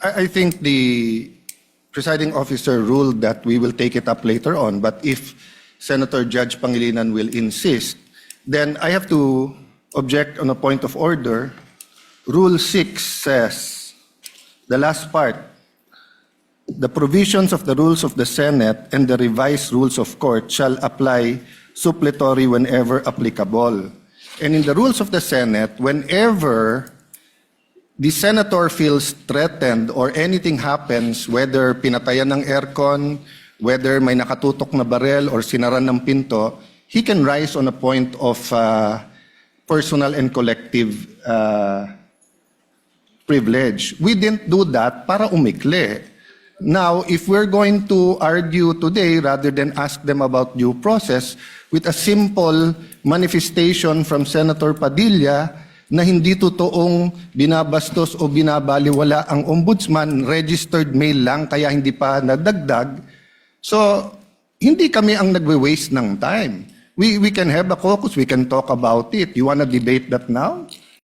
I think the presiding officer ruled that we will take it up later on, but if Senator Judge Pangilinan will insist, then I have to object on a point of order. Rule 6 says, the last part, the provisions of the rules of the Senate and the revised rules of court shall apply suppletory whenever applicable. And in the rules of the Senate, whenever the senator feels threatened or anything happens, whether pinatayan ng aircon, whether may nakatutok na barel or sinaran ng pinto, he can rise on a point of personal and collective privilege. We didn't do that para umikli. Now, if we're going to argue today rather than ask them about due process with a simple manifestation from Senator Padilla na hindi totoong binabastos o binabaliwala ang ombudsman, registered mail lang kaya hindi pa nadagdag, so hindi kami ang nagwe-waste ng time. We can have a caucus, we can talk about it. You wanna debate that now?